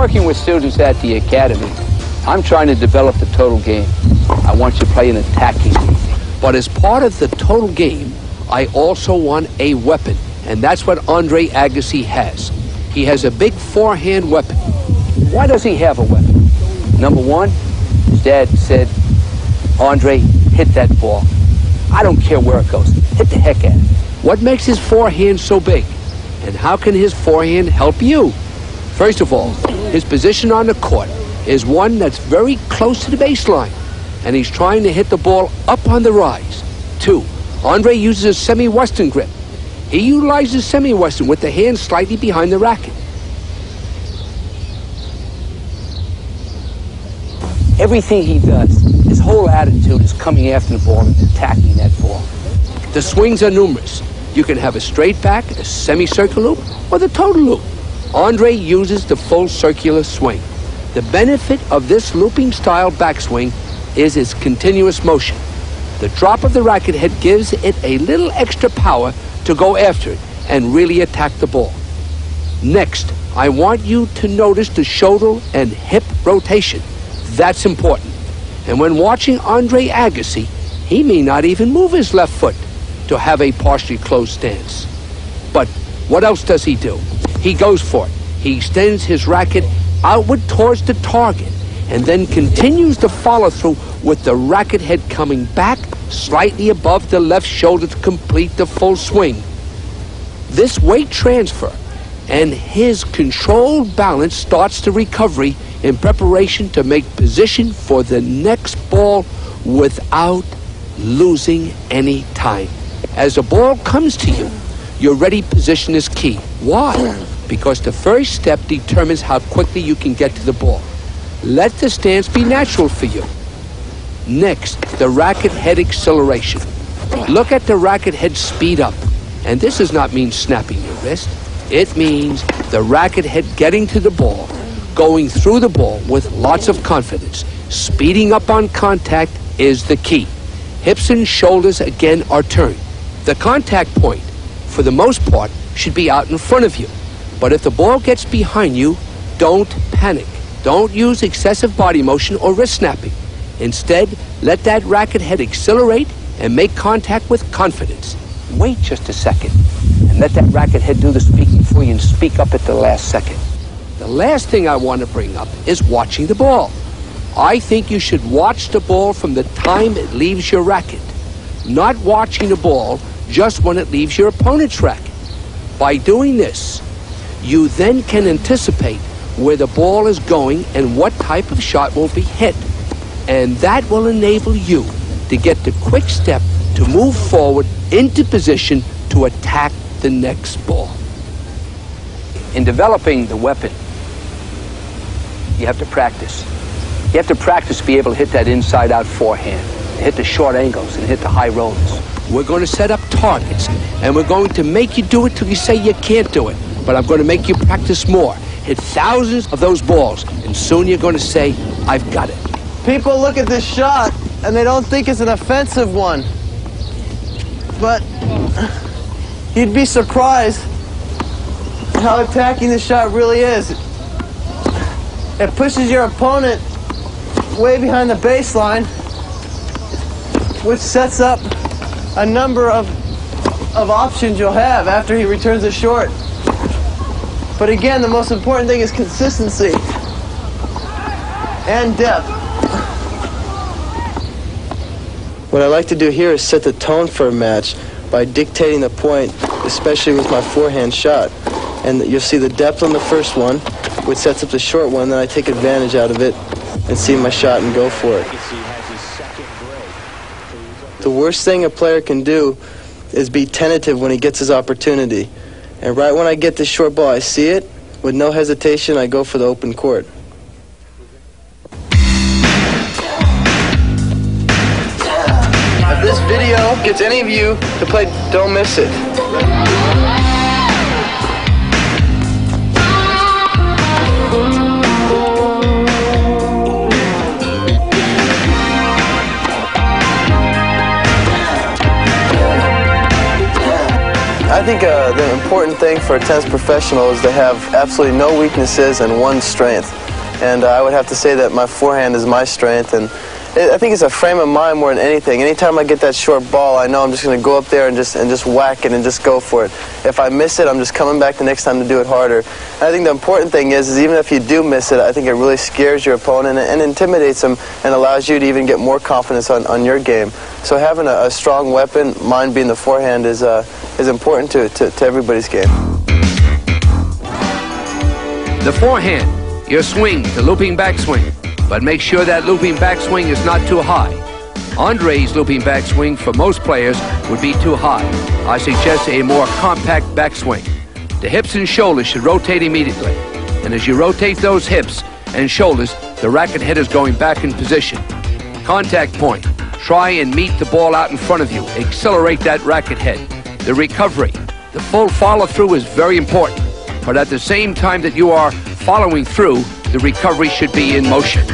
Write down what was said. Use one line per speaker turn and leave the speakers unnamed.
working with students at the academy, I'm trying to develop the total game. I want you to play an attacking game.
But as part of the total game, I also want a weapon. And that's what Andre Agassi has. He has a big forehand weapon.
Why does he have a weapon? Number one, his dad said, Andre, hit that ball. I don't care where it goes. Hit the heck at it.
What makes his forehand so big? And how can his forehand help you? First of all, his position on the court is one that's very close to the baseline, and he's trying to hit the ball up on the rise. 2, Andre uses a semi-western grip. He utilizes semi-western with the hand slightly behind the racket.
Everything he does, his whole attitude is coming after the ball and attacking that ball.
The swings are numerous. You can have a straight back, a semicircular loop, or the total loop. Andre uses the full circular swing. The benefit of this looping style backswing is its continuous motion. The drop of the racket head gives it a little extra power to go after it and really attack the ball. Next, I want you to notice the shoulder and hip rotation. That's important. And when watching Andre Agassi, he may not even move his left foot to have a partially closed stance. But what else does he do? He goes for it. He extends his racket outward towards the target and then continues to follow through with the racket head coming back slightly above the left shoulder to complete the full swing. This weight transfer and his controlled balance starts the recovery in preparation to make position for the next ball without losing any time. As the ball comes to you, your ready position is key. Why? Because the first step determines how quickly you can get to the ball. Let the stance be natural for you. Next, the racket head acceleration. Look at the racket head speed up. And this does not mean snapping your wrist. It means the racket head getting to the ball, going through the ball with lots of confidence. Speeding up on contact is the key. Hips and shoulders again are turned. The contact point, for the most part, should be out in front of you. But if the ball gets behind you, don't panic. Don't use excessive body motion or wrist snapping. Instead, let that racket head accelerate and make contact with confidence.
Wait just a second and let that racket head do the speaking for you and speak up at the last second.
The last thing I want to bring up is watching the ball. I think you should watch the ball from the time it leaves your racket, not watching the ball just when it leaves your opponent's racket. By doing this, you then can anticipate where the ball is going and what type of shot will be hit. And that will enable you to get the quick step to move forward into position to attack the next ball.
In developing the weapon, you have to practice. You have to practice to be able to hit that inside-out forehand, hit the short angles, and hit the high rollers.
We're going to set up targets, and we're going to make you do it till you say you can't do it. But I'm going to make you practice more. Hit thousands of those balls, and soon you're going to say, I've got it.
People look at this shot, and they don't think it's an offensive one. But you'd be surprised how attacking this shot really is. It pushes your opponent way behind the baseline, which sets up a number of options you'll have after he returns it short. But again, the most important thing is consistency and depth. What I like to do here is set the tone for a match by dictating the point, especially with my forehand shot. And you'll see the depth on the first one, which sets up the short one, then I take advantage out of it and see my shot and go for it. The worst thing a player can do is be tentative when he gets his opportunity. And right when I get this short ball, I see it, with no hesitation, I go for the open court. If this video gets any of you to play, don't miss it. I think the important thing for a tennis professional is to have absolutely no weaknesses and one strength. And I would have to say that my forehand is my strength, and I think it's a frame of mind more than anything. Anytime I get that short ball, I know I'm just going to go up there and just whack it and just go for it. If I miss it, I'm just coming back the next time to do it harder. And I think the important thing is even if you do miss it, I think it really scares your opponent and intimidates them and allows you to even get more confidence on your game. So having a strong weapon, mine being the forehand, is important to everybody's game.
The forehand, your swing, the looping backswing. But make sure that looping backswing is not too high. Andre's looping backswing for most players would be too high. I suggest a more compact backswing. The hips and shoulders should rotate immediately. And as you rotate those hips and shoulders, the racket head is going back in position. Contact point. Try and meet the ball out in front of you. Accelerate that racket head. The recovery. The full follow-through is very important. But at the same time that you are following through, the recovery should be in motion.